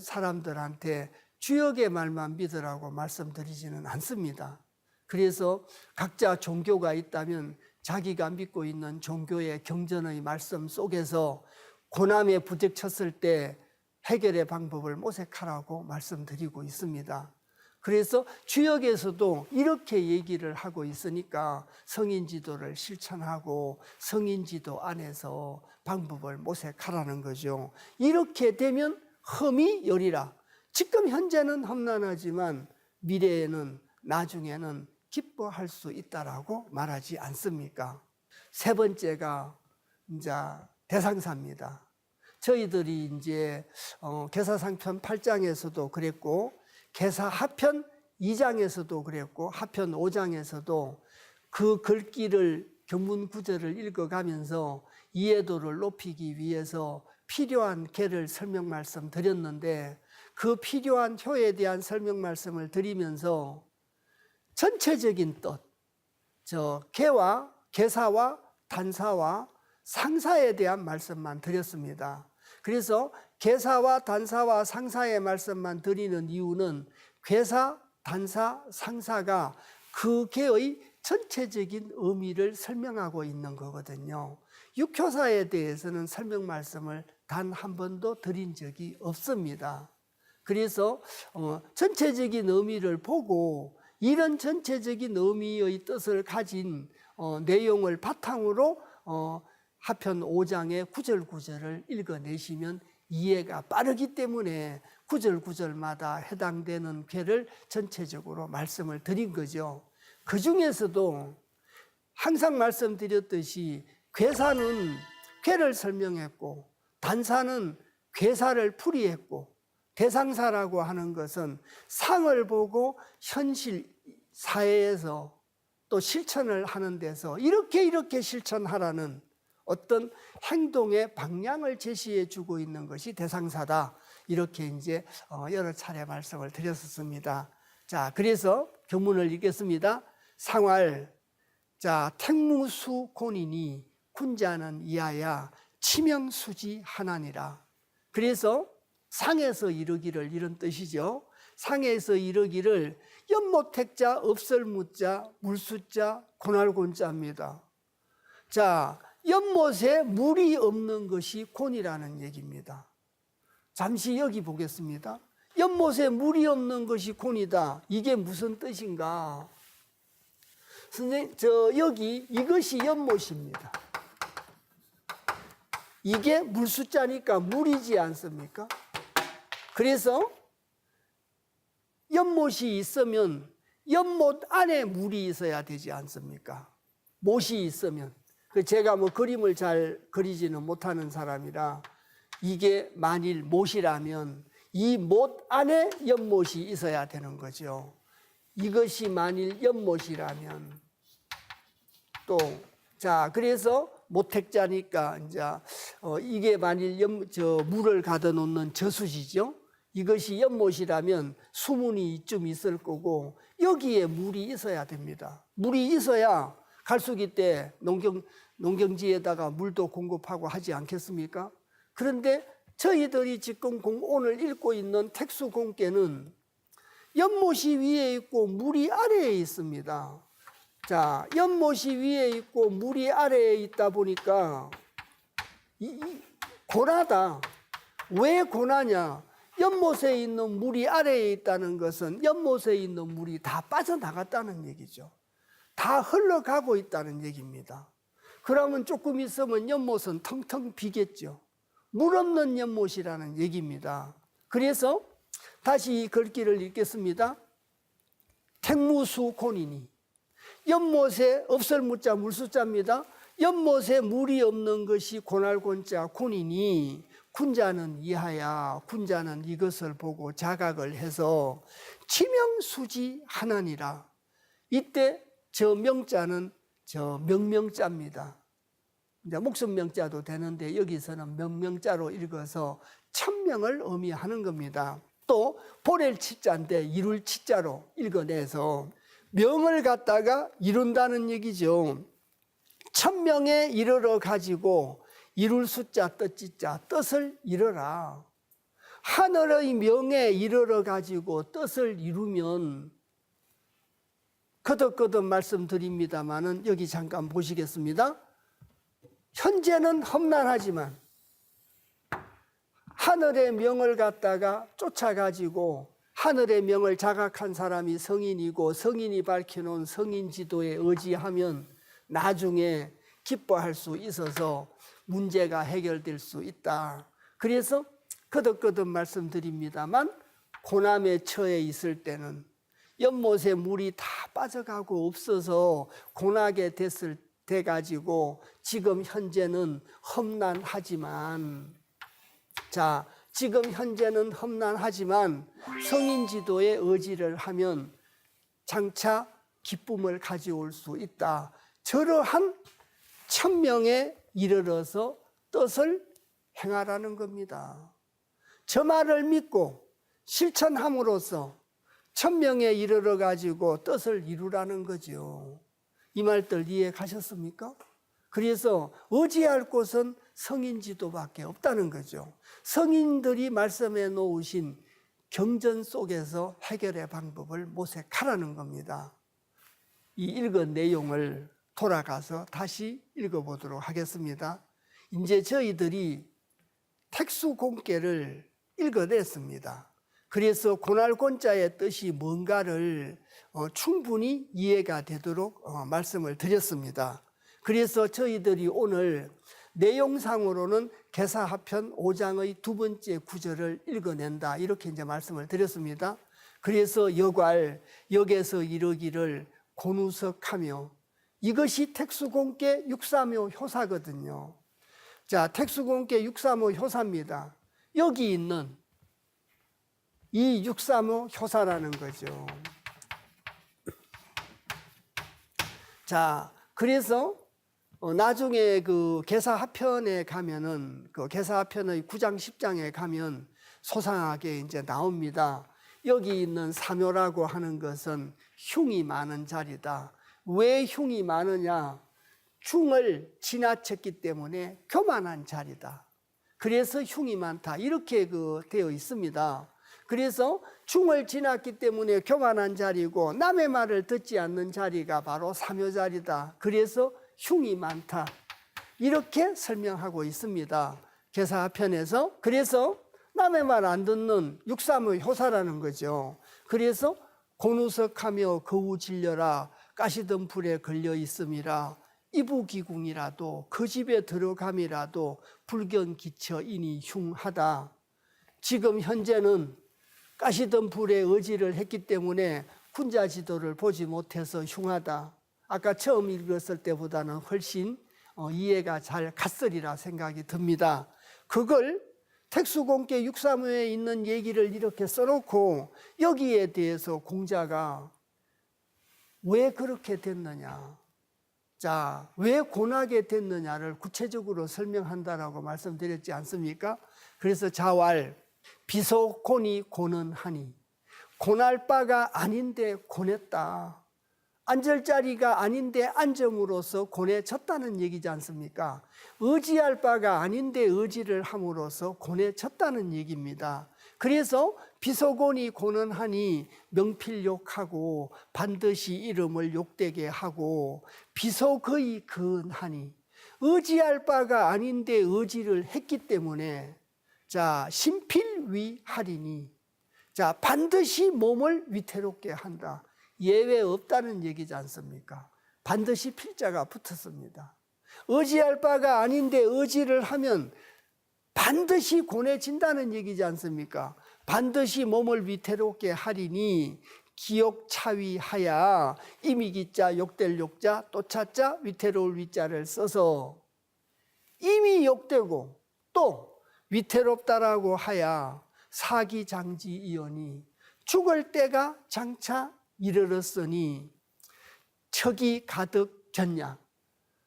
사람들한테 주역의 말만 믿으라고 말씀드리지는 않습니다. 그래서 각자 종교가 있다면 자기가 믿고 있는 종교의 경전의 말씀 속에서 고난에 부딪혔을 때 해결의 방법을 모색하라고 말씀드리고 있습니다. 그래서 주역에서도 이렇게 얘기를 하고 있으니까 성인지도를 실천하고 성인지도 안에서 방법을 모색하라는 거죠. 이렇게 되면 험이 열리라. 지금 현재는 험난하지만 미래에는 나중에는 기뻐할 수 있다라고 말하지 않습니까? 세 번째가 이제 대상사입니다. 저희들이 이제 계사상편 8장에서도 그랬고 계사하편 2장에서도 그랬고 하편 5장에서도 그 글귀를 경문 구절을 읽어가면서 이해도를 높이기 위해서 필요한 개를 설명 말씀 드렸는데 그 필요한 효에 대한 설명 말씀을 드리면서 전체적인 뜻, 개와 개사와 단사와 상사에 대한 말씀만 드렸습니다. 그래서 개사와 단사와 상사의 말씀만 드리는 이유는 괴사, 단사, 상사가 그 개의 전체적인 의미를 설명하고 있는 거거든요. 육효사에 대해서는 설명 말씀을 단 한 번도 드린 적이 없습니다. 그래서 전체적인 의미를 보고 이런 전체적인 의미의 뜻을 가진 내용을 바탕으로 하편 5장의 구절구절을 읽어내시면 이해가 빠르기 때문에 구절구절마다 해당되는 괴를 전체적으로 말씀을 드린 거죠. 그 중에서도 항상 말씀드렸듯이 괴사는 괴를 설명했고 단사는 괴사를 풀이했고 대상사라고 하는 것은 상을 보고 현실 사회에서 또 실천을 하는 데서 이렇게 실천하라는 어떤 행동의 방향을 제시해 주고 있는 것이 대상사다. 이렇게 이제 여러 차례 말씀을 드렸었습니다. 자, 그래서 경문을 읽겠습니다. 상활, 자, 택무수 곤이니 군자는 이하야 치명수지 하나니라. 그래서 상에서 이르기를 이런 뜻이죠. 상에서 이르기를 연모택자, 없설무자, 물수자, 고날곤자입니다. 자, 연못에 물이 없는 것이 곤이라는 얘기입니다. 잠시 여기 보겠습니다. 연못에 물이 없는 것이 곤이다. 이게 무슨 뜻인가? 선생님, 여기 이것이 연못입니다. 이게 물수자니까 물이지 않습니까? 그래서 연못이 있으면 연못 안에 물이 있어야 되지 않습니까? 못이 있으면. 제가 그림을 잘 그리지는 못하는 사람이라 이게 만일 못이라면 이 못 안에 연못이 있어야 되는 거죠. 이것이 만일 연못이라면 또 그래서 모택자니까 이제 이게 만일 물을 가둬 놓는 저수지죠. 이것이 연못이라면 수문이 이쯤 있을 거고 여기에 물이 있어야 됩니다. 물이 있어야 갈수기 때 농경지에다가 물도 공급하고 하지 않겠습니까? 그런데 저희들이 지금 오늘 읽고 있는 택수공계는 연못이 위에 있고 물이 아래에 있습니다. 자, 연못이 위에 있고 물이 아래에 있다 보니까 고나다. 왜 고나냐? 연못에 있는 물이 아래에 있다는 것은 연못에 있는 물이 다 빠져나갔다는 얘기죠. 다 흘러가고 있다는 얘기입니다. 그러면 조금 있으면 연못은 텅텅 비겠죠. 물 없는 연못이라는 얘기입니다. 그래서 다시 이 글귀를 읽겠습니다. 택무수 곤이니 연못에 없설무자 물수자입니다. 연못에 물이 없는 것이 고날곤자 곤이니 군자는 이하야. 군자는 이것을 보고 자각을 해서 치명수지 하나니라. 이때 저 명자는 명명자입니다. 이제 목숨 명자도 되는데 여기서는 명명자로 읽어서 천명을 의미하는 겁니다. 또 보렐 치자인데 이룰 치자로 읽어내서 명을 갖다가 이룬다는 얘기죠. 천명에 이르러 가지고 이룰 숫자 뜻지자 뜻을 이뤄라. 하늘의 명에 이르러 가지고 뜻을 이루면 거듭거듭 말씀드립니다마는 여기 잠깐 보시겠습니다. 현재는 험난하지만 하늘의 명을 갖다가 쫓아가지고 하늘의 명을 자각한 사람이 성인이고 성인이 밝혀놓은 성인 지도에 의지하면 나중에 기뻐할 수 있어서 문제가 해결될 수 있다. 그래서 거듭거듭 말씀드립니다만 고난에 처해 있을 때는 연못에 물이 다 빠져가고 없어서 고나게 돼가지고 지금 현재는 험난하지만 지금 현재는 험난하지만 성인지도의 의지를 하면 장차 기쁨을 가져올 수 있다. 저러한 천명에 이르러서 뜻을 행하라는 겁니다. 저 말을 믿고 실천함으로써 천명에 이르러 가지고 뜻을 이루라는 거죠. 이 말들 이해 가셨습니까? 그래서 의지할 곳은 성인 지도밖에 없다는 거죠. 성인들이 말씀해 놓으신 경전 속에서 해결의 방법을 모색하라는 겁니다. 이 읽은 내용을 돌아가서 다시 읽어보도록 하겠습니다. 이제 저희들이 택수공계를 읽어냈습니다. 그래서 고날곤자의 뜻이 뭔가를 충분히 이해가 되도록 말씀을 드렸습니다. 그래서 저희들이 오늘 내용상으로는 계사하편 5장의 두 번째 구절을 읽어낸다, 이렇게 이제 말씀을 드렸습니다. 그래서 역에서 이르기를 곤우석하며, 이것이 택수공계 육사묘 효사거든요. 자, 택수공계 육사묘 효사입니다. 여기 있는 이 육사묘 효사라는 거죠. 자, 그래서 나중에 그 계사하편에 가면은, 그 계사하편의 9장 10장에 가면 소상하게 이제 나옵니다. 여기 있는 사묘라고 하는 것은 흉이 많은 자리다. 왜 흉이 많으냐? 흉을 지나쳤기 때문에 교만한 자리다. 그래서 흉이 많다, 이렇게 되어 있습니다. 그래서 중을 지났기 때문에 교만한 자리고 남의 말을 듣지 않는 자리가 바로 사묘자리다. 그래서 흉이 많다, 이렇게 설명하고 있습니다. 계사편에서. 그래서 남의 말 안 듣는 육사묘 효사라는 거죠. 그래서 곤우석하며 거우 질려라, 가시던 불에 걸려 있음이라, 이부기궁이라도 그 집에 들어감이라도 불견기처이니 흉하다. 지금 현재는 가시던 불에 의지를 했기 때문에 군자 지도를 보지 못해서 흉하다. 아까 처음 읽었을 때보다는 훨씬 이해가 잘 갔으리라 생각이 듭니다. 그걸 택수공계 육사묘에 있는 얘기를 이렇게 써놓고 여기에 대해서 공자가 왜 그렇게 됐느냐, 자, 왜 고나게 됐느냐를 구체적으로 설명한다라고 말씀드렸지 않습니까? 그래서 자왈 비속곤이 고는하니, 고날 바가 아닌데 고냈다. 앉을 자리가 아닌데 앉음으로써 고뇌졌다는 얘기지 않습니까? 의지할 바가 아닌데 의지를 함으로써 고뇌졌다는 얘기입니다. 그래서 비속곤이 고는하니 명필욕하고 반드시 이름을 욕되게 하고, 비속의 근하니 의지할 바가 아닌데 의지를 했기 때문에, 자, 심필위하리니, 자, 반드시 몸을 위태롭게 한다. 예외 없다는 얘기지 않습니까? 반드시 필자가 붙었습니다. 의지할 바가 아닌데 의지를 하면 반드시 고뇌진다는 얘기지 않습니까? 반드시 몸을 위태롭게 하리니 기욕차위하야, 이미기자 욕될 욕자 또 차자 위태로울 위자를 써서 이미 욕되고 또 위태롭다라고 하야 사기장지이오니, 죽을 때가 장차 이르렀으니 척이 가득 졌냐.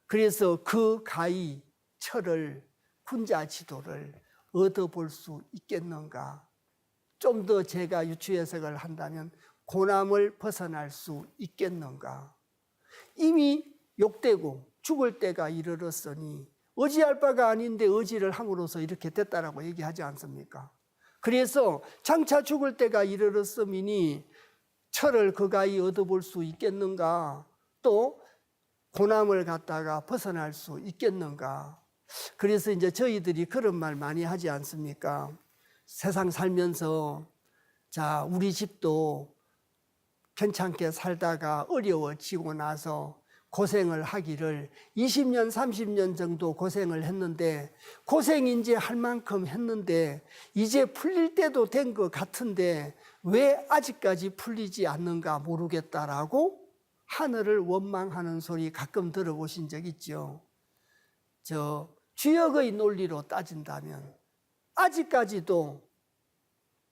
그래서 그 가히 철을, 군자 지도를 얻어볼 수 있겠는가. 좀 더 제가 유추 해석을 한다면 고남을 벗어날 수 있겠는가. 이미 욕되고 죽을 때가 이르렀으니 의지할 바가 아닌데 의지를 함으로써 이렇게 됐다라고 얘기하지 않습니까? 그래서 장차 죽을 때가 이르렀으니 철을 그가히 얻어볼 수 있겠는가, 또 고남을 갖다가 벗어날 수 있겠는가. 그래서 이제 저희들이 그런 말 많이 하지 않습니까? 세상 살면서, 자, 우리 집도 괜찮게 살다가 어려워지고 나서 고생을 하기를 20년, 30년 정도 고생을 했는데, 고생인지 할 만큼 했는데 이제 풀릴 때도 된 것 같은데 왜 아직까지 풀리지 않는가 모르겠다라고 하늘을 원망하는 소리 가끔 들어보신 적 있죠? 주역의 논리로 따진다면 아직까지도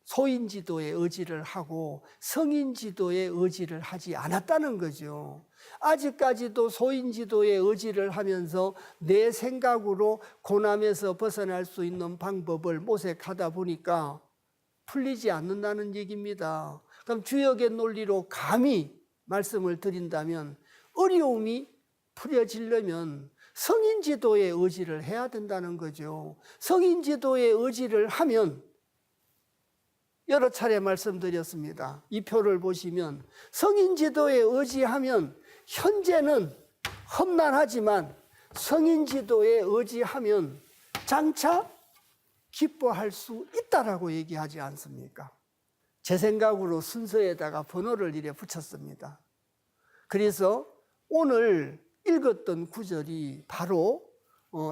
소인지도의 의지를 하고 성인지도의 의지를 하지 않았다는 거죠. 아직까지도 소인지도의 의지를 하면서 내 생각으로 고난에서 벗어날 수 있는 방법을 모색하다 보니까 풀리지 않는다는 얘기입니다. 그럼 주역의 논리로 감히 말씀을 드린다면 어려움이 풀어지려면 성인지도의 의지를 해야 된다는 거죠. 성인지도의 의지를 하면 여러 차례 말씀드렸습니다. 이 표를 보시면 성인지도에 의지하면 현재는 험난하지만 성인지도에 의지하면 장차 기뻐할 수 있다라고 얘기하지 않습니까? 제 생각으로 순서에다가 번호를 이래 붙였습니다. 그래서 오늘 읽었던 구절이 바로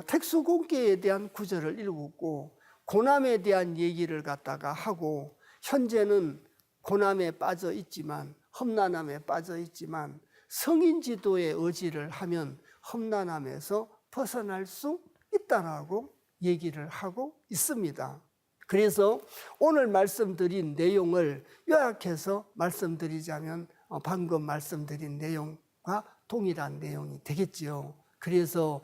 택수공계에 대한 구절을 읽었고 고난에 대한 얘기를 갖다가 하고 현재는 고난에 빠져 있지만 험난함에 빠져 있지만 성인지도의 의지를 하면 험난함에서 벗어날 수 있다라고 얘기를 하고 있습니다. 그래서 오늘 말씀드린 내용을 요약해서 말씀드리자면 방금 말씀드린 내용과 동일한 내용이 되겠지요. 그래서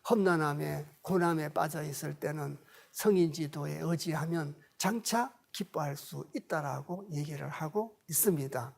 험난함에 고난에 빠져 있을 때는 성인지도에 의지하면 장차 기뻐할 수 있다라고 얘기를 하고 있습니다.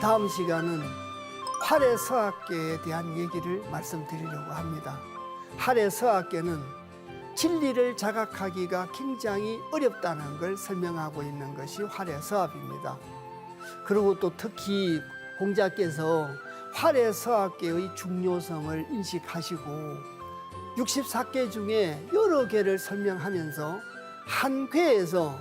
다음 시간은 할애서학계에 대한 얘기를 말씀드리려고 합니다. 할애서학계는 진리를 자각하기가 굉장히 어렵다는 걸 설명하고 있는 것이 할애서합입니다. 그리고 또 특히 공자께서 할애서학계의 중요성을 인식하시고 64계 중에 여러 개를 설명하면서 한 궤에서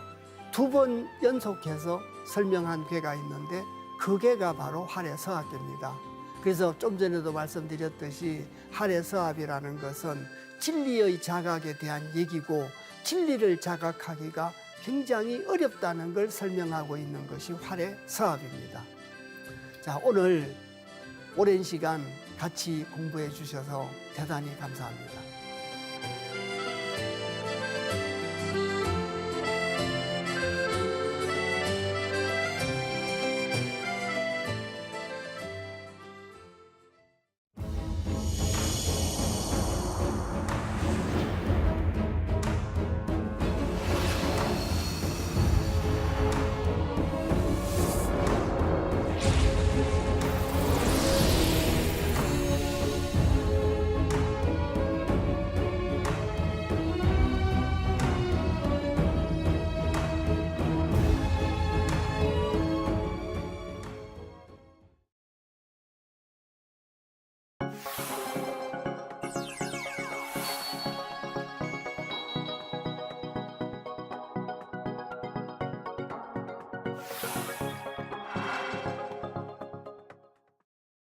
2번 연속해서 설명한 궤가 있는데 그 궤가 바로 할애서학계입니다. 그래서 좀 전에도 말씀드렸듯이 할애서합이라는 것은 진리의 자각에 대한 얘기고 진리를 자각하기가 굉장히 어렵다는 걸 설명하고 있는 것이 할애서합입니다. 자, 오늘 오랜 시간 같이 공부해 주셔서 대단히 감사합니다.